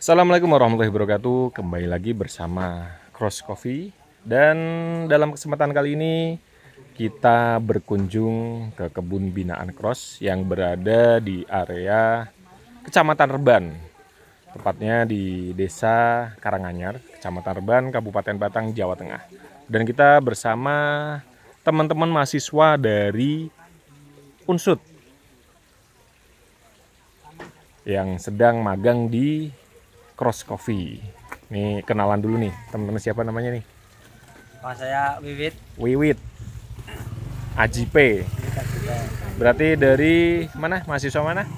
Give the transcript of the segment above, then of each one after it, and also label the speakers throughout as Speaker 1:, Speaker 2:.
Speaker 1: Assalamualaikum warahmatullahi wabarakatuh. Kembali lagi bersama Cross Coffee. Dan dalam kesempatan kali ini kita berkunjung ke kebun binaan Cross yang berada di area Kecamatan Reban. Tepatnya di Desa Karanganyar, Kecamatan Reban, Kabupaten Batang, Jawa Tengah. Dan kita bersama teman-teman mahasiswa dari Unsud yang sedang magang di Cross Coffee. Nih kenalan dulu nih, teman-teman, siapa namanya nih?
Speaker 2: Saya Wiwit.
Speaker 1: Wiwit. AJP. Berarti dari mana? Mahasiswa mana?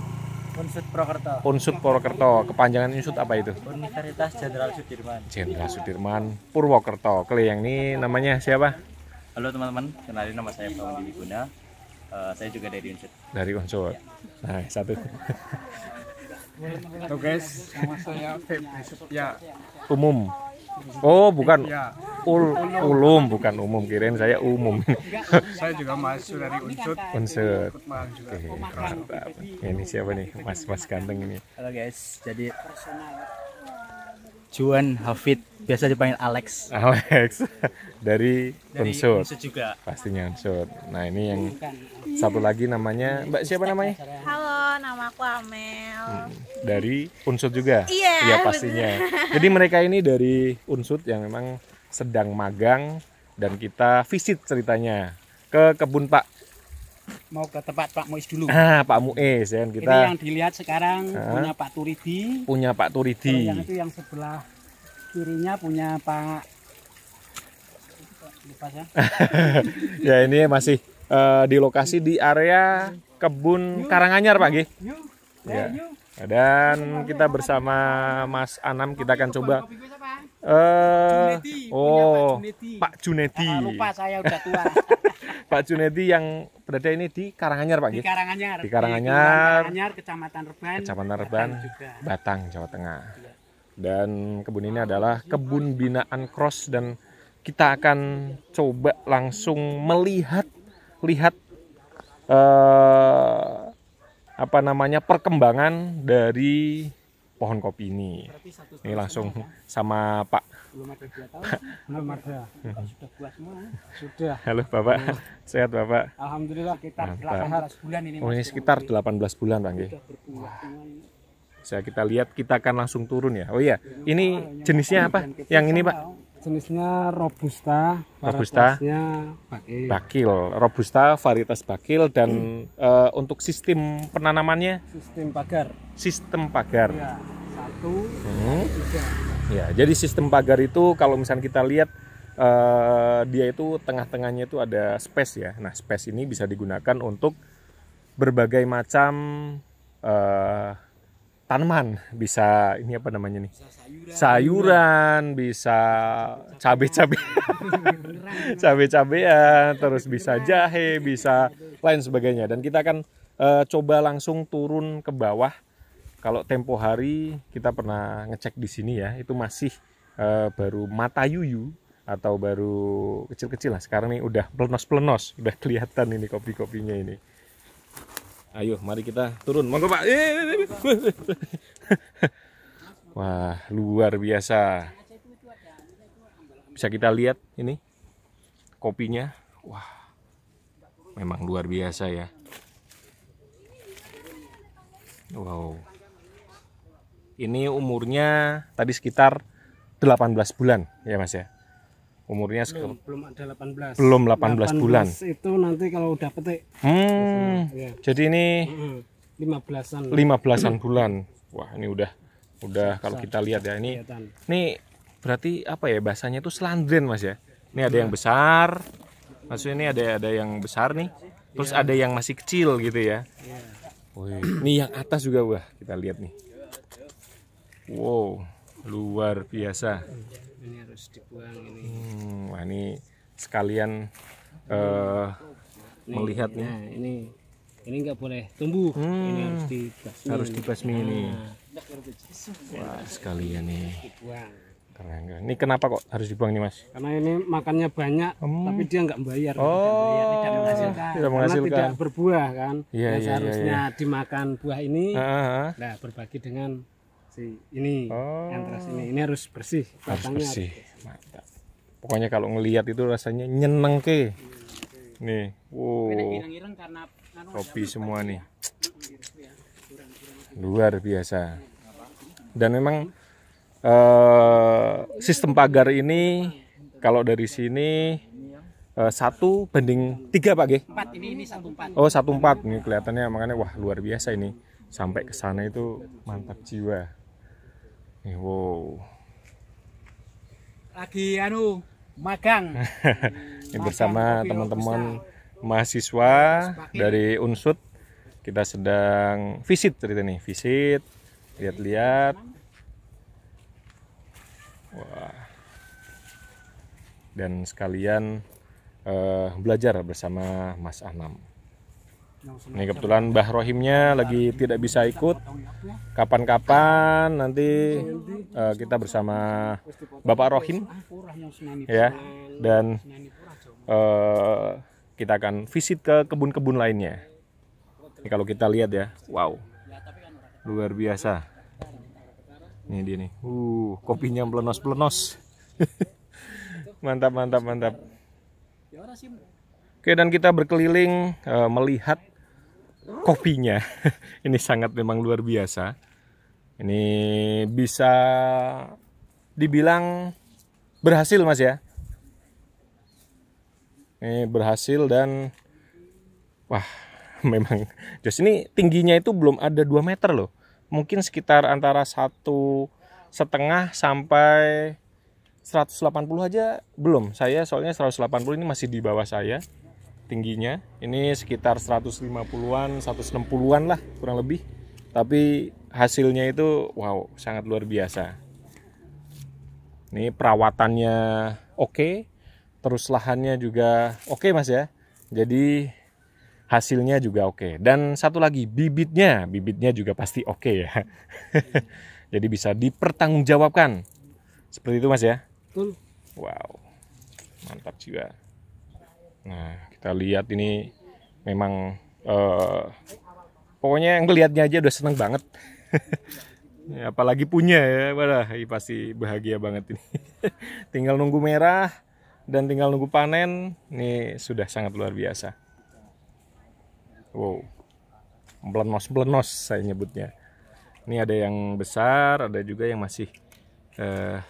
Speaker 2: Unsud Purwokerto.
Speaker 1: Unsud Purwokerto. Kepanjangan Unsud apa itu?
Speaker 2: Universitas Jenderal Sudirman.
Speaker 1: Jenderal Sudirman Purwokerto. Yang ini namanya siapa?
Speaker 2: Halo teman-teman, kenalin nama saya Pawan Dibiguna. Saya juga dari Unsud.
Speaker 1: Dari Unsud. Nah, satu.
Speaker 3: Halo guys, nama saya Febri Setia.
Speaker 1: Umum. Oh, bukan.
Speaker 3: Ya,
Speaker 1: Ulum, bukan umum. Kirain saya umum.
Speaker 3: saya juga mahasiswa dari Unsud.
Speaker 1: Unsud.
Speaker 3: Ikut magang juga.
Speaker 1: Oke, mantap. Ini siapa nih? Mas ganteng ini.
Speaker 2: Halo guys, jadi Juan Hafid, biasa dipanggil Alex.
Speaker 1: Alex dari Unsud.
Speaker 2: Unsud juga.
Speaker 1: Pastinya Unsud. Nah, ini yang satu lagi namanya Mbak, siapa namanya?
Speaker 4: Halo, nama aku Amel.
Speaker 1: Dari Unsud juga?
Speaker 4: Iya,
Speaker 1: Iya, pastinya. Jadi mereka ini dari Unsud yang memang sedang magang dan kita visit ceritanya ke kebun Pak.
Speaker 5: Mau ke tempat Pak Muiz dulu.
Speaker 1: Pak Muiz ya.
Speaker 5: Ini
Speaker 1: Kita
Speaker 5: yang dilihat sekarang punya Pak Turidi.
Speaker 1: punya Pak
Speaker 5: Kalau
Speaker 1: Turidi.
Speaker 5: yang itu yang sebelah kirinya punya Pak lupa ya.
Speaker 1: Ya, ini masih di lokasi di area kebun Karanganyar, Pak G. Ya. Dan kita bersama Mas Anam, kita akan coba Pak Junedi.
Speaker 5: Lupa saya udah tua.
Speaker 1: Pak Junedi yang berada ini di Karanganyar, Pak G.
Speaker 5: Di Karanganyar.
Speaker 1: Di Karanganyar,
Speaker 5: Kecamatan Reban.
Speaker 1: Kecamatan Reban,
Speaker 5: juga.
Speaker 1: Batang, Jawa Tengah. Dan kebun ini adalah kebun binaan Cross dan kita akan coba langsung melihat perkembangan dari pohon kopi ini. Ini langsung sama Pak.
Speaker 5: Belum ada 2 tahun. Belum ada. Sudah buat semua. Sudah.
Speaker 1: Halo Bapak, sehat Bapak?
Speaker 5: Alhamdulillah kita
Speaker 1: Mantap.
Speaker 5: 18 bulan ini.
Speaker 1: Oh, ini sekitar 18 bulan, Bang.
Speaker 5: Sudah berbuah semua ini.
Speaker 1: Kita lihat, kita akan langsung turun ya. Oh iya, ini jenisnya apa? Yang ini, Pak?
Speaker 5: Jenisnya Robusta,
Speaker 1: Robusta.
Speaker 5: varietasnya Bakil.
Speaker 1: Bakil, Robusta varietas Bakil. Dan untuk sistem penanamannya
Speaker 5: Sistem pagar.
Speaker 1: Ya,
Speaker 5: 1, 3.
Speaker 1: Ya, jadi sistem pagar itu kalau misalnya kita lihat dia itu tengah-tengahnya itu ada space ya. Nah, space ini bisa digunakan untuk berbagai macam tanaman. Bisa ini apa namanya nih? Sayuran, bisa cabai-cabean, terus bisa jahe, bisa lain sebagainya. Dan kita akan coba langsung turun ke bawah. Kalau tempo hari kita pernah ngecek di sini ya, itu masih baru mata yuyu atau baru kecil-kecil lah. Sekarang nih udah plenos-plenos, udah kelihatan ini kopi-kopinya ini. Ayo, mari kita turun. Monggo, Pak. Wah, luar biasa. Bisa kita lihat ini kopinya. Wah, memang luar biasa ya. Wow. Ini umurnya tadi sekitar 18 bulan ya, Mas ya. Umurnya
Speaker 5: belum ada 18.
Speaker 1: Belum 18 bulan.
Speaker 5: Itu nanti kalau udah petik. Ya.
Speaker 1: Jadi ini
Speaker 5: 15-an
Speaker 1: bulan. Wah, ini udah kalau kita lihat ya ini. Ini berarti apa ya, bahasanya itu selandren, Mas ya. Ini ada yang besar. Maksudnya ini ada yang besar nih. Terus ada yang masih kecil gitu ya. Wih, ini yang atas juga, wah, kita lihat nih. Wow, luar biasa.
Speaker 5: Ini harus dibuang ini.
Speaker 1: Wah, ini sekalian melihat nih.
Speaker 5: Nah, ini nggak boleh tumbuh. Ini harus dibasmi.
Speaker 1: Ini. Wah, sekalian nih.
Speaker 5: Dibuang.
Speaker 1: Keren. Ini kenapa kok harus dibuang nih, Mas?
Speaker 5: Karena ini makannya banyak, tapi dia nggak bayar.
Speaker 1: Oh,
Speaker 5: tidak menghasilkan.
Speaker 1: Karena
Speaker 5: tidak berbuah kan.
Speaker 1: Iya,
Speaker 5: Seharusnya dimakan buah ini.
Speaker 1: Nah,
Speaker 5: Nah, berbagi dengan ini
Speaker 1: Oh.
Speaker 5: antras ini harus bersih.
Speaker 1: Harus
Speaker 5: batangnya
Speaker 1: bersih. Mantap. Pokoknya kalau ngelihat itu rasanya nyeneng ke. Nih, wow. Kopi semua nih. Luar biasa. Dan memang sistem pagar ini kalau dari sini 1:3 Pak G?
Speaker 6: 4 ini 1/4.
Speaker 1: Oh 1/4 nih kelihatannya, makanya wah luar biasa ini. Sampai ke sana itu mantap jiwa. Nih, wow.
Speaker 6: Lagi magang.
Speaker 1: Ini bersama teman-teman mahasiswa dari Unsut. Kita sedang visit cerita nih, visit, lihat-lihat. Wah. Dan sekalian belajar bersama Mas Anam. Ini kebetulan Mbah Rohimnya lagi tidak bisa ikut. Kapan-kapan nanti kita bersama Bapak Rohim ya, dan kita akan visit ke kebun-kebun lainnya. Ini kalau kita lihat ya, wow, luar biasa. Ini dia nih, kopinya melenos-melenos. Mantap, mantap, mantap. Oke, dan kita berkeliling melihat kopinya. Ini sangat memang luar biasa. Ini bisa dibilang berhasil Mas ya. Ini berhasil dan wah, memang jos ini tingginya itu belum ada 2 meter loh. Mungkin sekitar antara 1,5 sampai 180 aja belum. Saya soalnya 180 ini masih di bawah saya tingginya. Ini sekitar 150-an, 160-an lah kurang lebih. Tapi hasilnya itu wow, sangat luar biasa. Ini perawatannya oke, terus lahannya juga oke Mas ya. Jadi hasilnya juga oke. Dan satu lagi, bibitnya juga pasti oke ya. Jadi bisa dipertanggungjawabkan. Seperti itu Mas ya.
Speaker 5: Betul.
Speaker 1: Wow, mantap juga. Nah, kita lihat ini memang pokoknya ngelihatnya aja udah seneng banget. Ya, apalagi punya ya, wah, pasti bahagia banget ini. Tinggal nunggu merah dan tinggal nunggu panen. Ini sudah sangat luar biasa. Wow, melenos-melenos saya nyebutnya. Ini ada yang besar, ada juga yang masih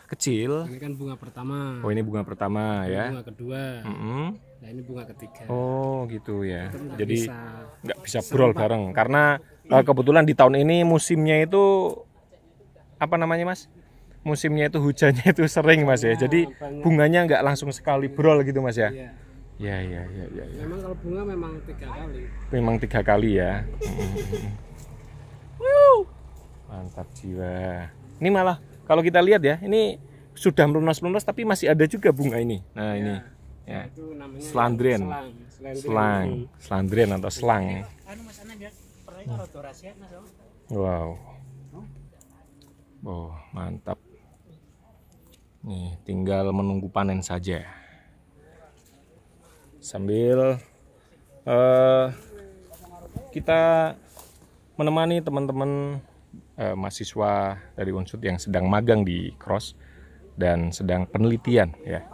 Speaker 1: kecil.
Speaker 5: Ini kan bunga pertama.
Speaker 1: Oh, ini bunga pertama ya.
Speaker 5: Bunga kedua. Nah, ini bunga ketiga.
Speaker 1: Oh, gitu ya. Jadi nggak bisa
Speaker 5: bisa
Speaker 1: brol bareng karena kebetulan di tahun ini musimnya itu apa namanya Mas? Musimnya itu hujannya itu sering Mas ya. Jadi bunganya nggak langsung sekali brol gitu Mas ya.
Speaker 5: Iya.
Speaker 1: Ya.
Speaker 5: Memang kalau bunga memang 3 kali.
Speaker 1: Memang 3 kali ya. Mantap jiwa. Ini malah kalau kita lihat ya, ini sudah melenos-melenos tapi masih ada juga bunga ini. Nah, ini ya.
Speaker 5: Itu namanya
Speaker 1: Selandren. Selandren atau selang. Wow. Oh, mantap. Nih, tinggal menunggu panen saja. Sambil kita menemani teman-teman mahasiswa dari Unsut yang sedang magang di Cross dan sedang penelitian ya.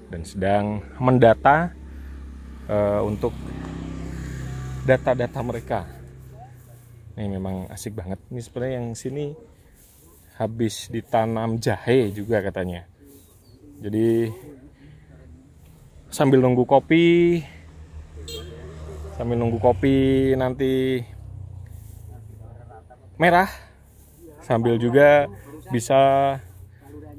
Speaker 1: Dan sedang mendata untuk data-data mereka. Ini memang asik banget. Ini sebenarnya yang sini habis ditanam jahe juga katanya. Jadi sambil nunggu kopi nanti merah, sambil juga bisa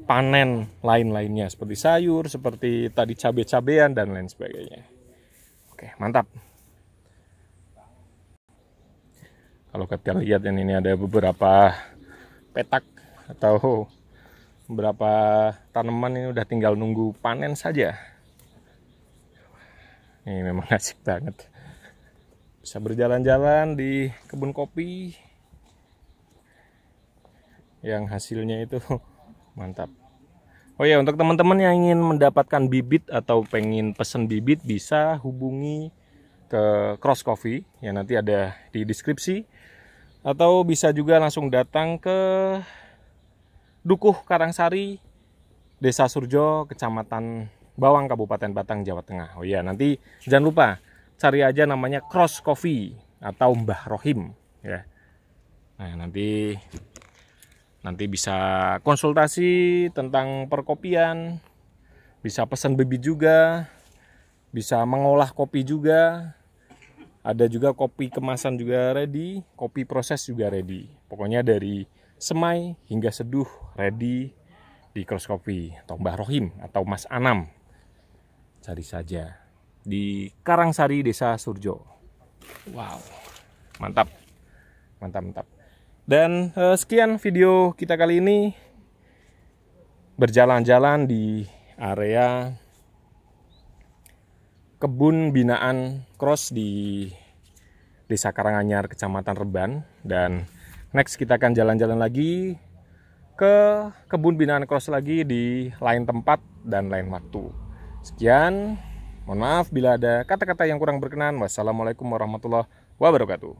Speaker 1: panen lain-lainnya seperti sayur, seperti tadi cabai-cabean dan lain sebagainya. Oke, mantap. Kalau kita lihat ini ada beberapa petak atau beberapa tanaman ini udah tinggal nunggu panen saja. Ini memang asik banget. Bisa berjalan-jalan di kebun kopi yang hasilnya itu mantap. Oh ya, untuk teman-teman yang ingin mendapatkan bibit atau pengen pesen bibit bisa hubungi ke Cross Coffee ya, nanti ada di deskripsi. atau bisa juga langsung datang ke Dukuh Karangsari, Desa Surjo, Kecamatan Bawang, Kabupaten Batang, Jawa Tengah. Oh iya, nanti jangan lupa cari aja namanya Cross Coffee atau Mbah Rohim ya. Nah, nanti bisa konsultasi tentang perkopian, bisa pesan bibit juga, bisa mengolah kopi juga. Ada juga kopi kemasan juga ready, kopi proses juga ready. Pokoknya dari semai hingga seduh ready di Cross Coffee atau Mbah Rohim atau Mas Anam. Cari saja di Karangsari, Desa Surjo. Wow, mantap, mantap, mantap. Dan sekian video kita kali ini, berjalan-jalan di area kebun binaan Cross di Desa Karanganyar, Kecamatan Reban. Dan next kita akan jalan-jalan lagi ke kebun binaan Cross lagi di lain tempat dan lain waktu. Sekian, mohon maaf bila ada kata-kata yang kurang berkenan. Wassalamualaikum warahmatullahi wabarakatuh.